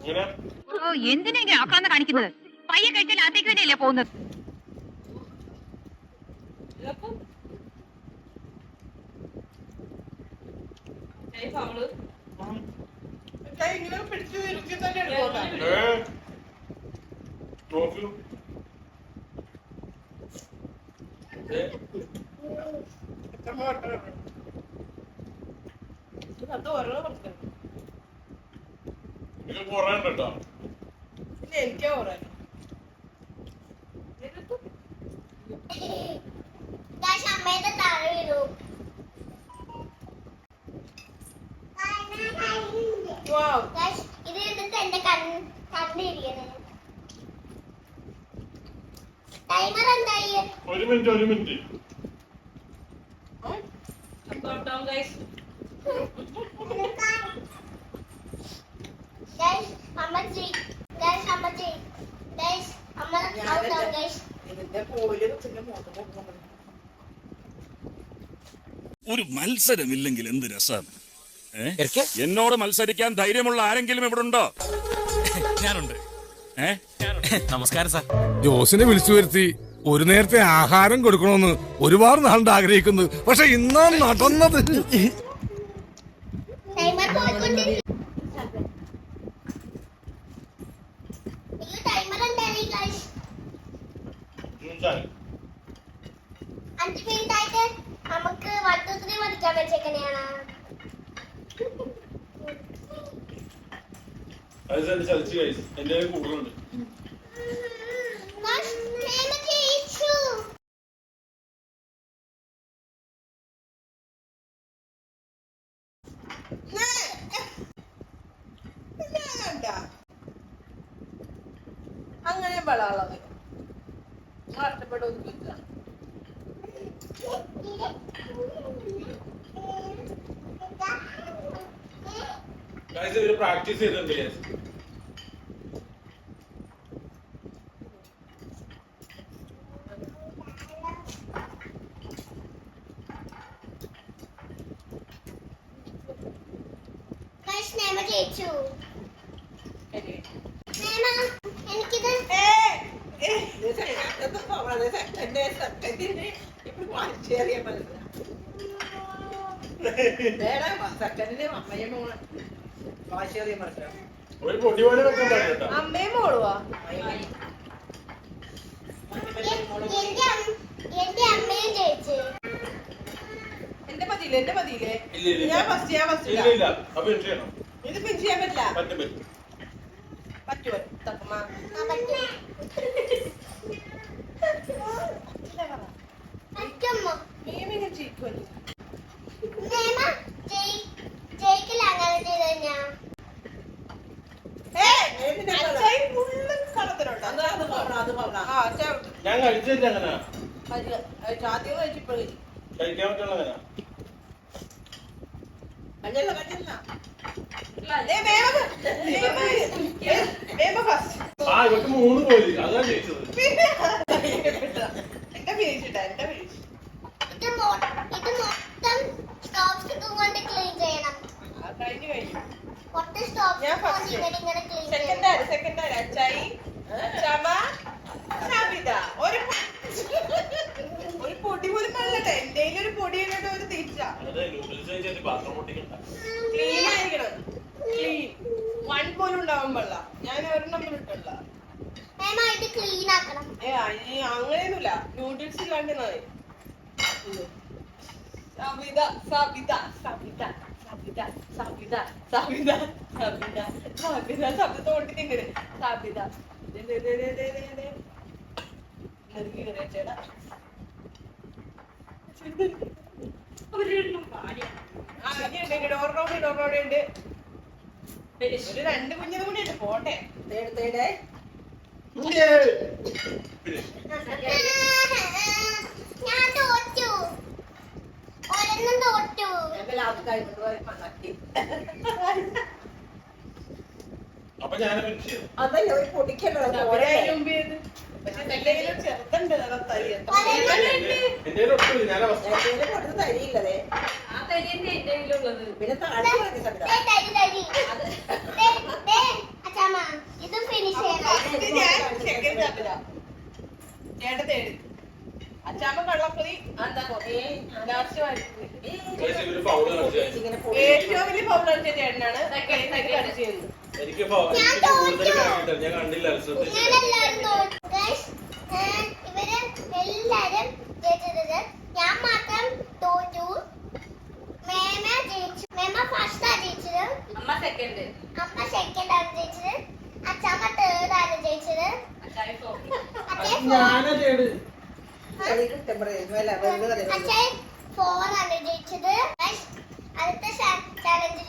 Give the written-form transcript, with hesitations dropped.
ഓ എന്തിനാ ഇങ്ങനെ ആക്കാന്ന് കാണിക്കുന്നത്? പയ്യെ കഴിച്ചാൽ അകത്തേക്ക് തന്നെയല്ലേ പോകുന്നത്? എനിക്കാ പറയാ അമ്മയുടെ താഴെ വീണു. ഇത് എടുത്ത് എന്റെ കണ്ണിരിക്കുന്നത്. ടൈമർ എന്തായി? ഒരു മിനിറ്റ് അമ്മച്ചി അമ്മച്ചി അമ്മ ഇതിന്റെ പോയില് ഒരു മത്സരമില്ലെങ്കിൽ എന്ത് രസാണ്. എന്നോട് മത്സരിക്കാൻ ധൈര്യമുള്ള ആരെങ്കിലും ഇവിടെ ഉണ്ടോ? ഞാനുണ്ട്. നമസ്കാരം സാർ. ജോസിനെ വിളിച്ചു വരുത്തി ഒരു നേരത്തെ ആഹാരം കൊടുക്കണമെന്ന് ഒരുപാട് നാളുണ്ട് ആഗ്രഹിക്കുന്നു. പക്ഷെ ഇന്നാ നടന്നത്. ടൈമർ പോയിക്കൊണ്ടിരിക്കും. ടൈമർ എന്തായി ഗൈസ്? 5 മിനിറ്റ് ആയിട്ട് നമുക്ക് 1 2 3 പഠിക്കാൻ വെച്ചേക്കനെയാണ്. എന്റെ കൂടുതലുണ്ട്. അങ്ങനെ വളാളത് നഷ്ടപ്പെട്ടൊന്നുമില്ല. പ്രാക്ടീസ് ചെയ്തിട്ടുണ്ട്. ജയിച്ചു. എനിക്കിത് ഒരു പൊടി പോലെ വെക്കാൻ പാടില്ല. അമ്മയും മോളുവാ. എന്റെ അമ്മയും ജയിച്ചു. എന്റെ മതിയില്ലേ ഞാൻ ഫസ്റ്റ് ഇല്ല അപ്പൊ ചെയ്യണം. ഇത് പിൻ ചെയ്യാൻ പറ്റില്ല. പറ്റും. തക്കമ്മ മേമിനെ ജയിക്കുമല്ലോ. ജയിക്കില്ല അങ്ങനെ ചെയ്ത് കഴിഞ്ഞാ. ഞാൻ കഴിച്ചില്ല അങ്ങനെ. ആദ്യം കഴിച്ചിപ്പോഴേ കഴിക്കാൻ പറ്റുള്ള ഇവർക്ക് 3 പോയി. അതാ ജയിച്ചത്. എന്റെ പേരിട്ടാ ഇത് മൊത്തം സ്റ്റോപ്സ് കൊണ്ട് ക്ലീൻ ചെയ്യണം. കഴിഞ്ഞു മൊത്തം സ്റ്റോപ്സ് ഞാൻ കൊണ്ട് ഇങ്ങനെ ക്ലീൻ ചെയ്യണം. സെക്കൻഡ് അച്ചായി ചമ സാബിത ഒരു പൊടി പോലും മല്ലട്ടെ. എന്റെ ഒരു പൊടി കണ്ടിട്ട് ഒരു തീറ്റ ക്ലീൻ ആയിരിക്കണം. ക്ലീൻ 1 പോലും ഉണ്ടാവാൻ പാടില്ല. ഞാൻ ഒരെണ്ണം ഇട്ടല്ല. ഇത് ക്ലീൻ ആക്കണം. അങ്ങനെയൊന്നുമില്ല. നൂഡിൽസ് ഇല്ലാണ്ട് സബിത സബിത സബിത സബിത സബിത സബിത സബിത സബിത ശബ്ദത്തെ ഓട്ടിട്ടുണ്ട്. സബിത ഡോറോടെ ഉണ്ട്. ഒരു 2 കുഞ്ഞത് കൂടി ഉണ്ട്. പോട്ടെ തേടേ ഞാൻ തോറ്റു. ഒരെണ്ണം തോറ്റു. അപ്പൊ ഞാൻ അതല്ല ഒരു പൊടിക്കല്ലോ ചെറുതുണ്ട്. തരിയില്ലതേ. പിന്നെ താഴെ അച്ഛാമ്മ ഫൗൾ അടിച്ച ചേട്ടനാണ് കളിച്ചു ചെയ്യുന്നത്. എനിക്ക് കൂടുതൽ കാണില്ല. ഞാൻ കണ്ടില്ല, ശ്രദ്ധിച്ചില്ല. ഞാനെല്ലാരും തോറ്റു. Guys, ഇവര് എല്ലാരും ജയിച്ചത്. ഞാൻ മാത്രം തോറ്റു. മേമ ജയിച്ചു. മേമ ഫസ്റ്റ് ആണ് ജയിച്ചത്. അമ്മ സെക്കൻഡ്. അമ്മ സെക്കൻഡ് ആണ് ജയിച്ചത്. അച്ഛമ്മ തേർഡ് ആണ് ജയിച്ചത്. അച്ഛൻ 4 ആണ് ജയിച്ചത്. അടുത്ത ചാലഞ്ചിൽ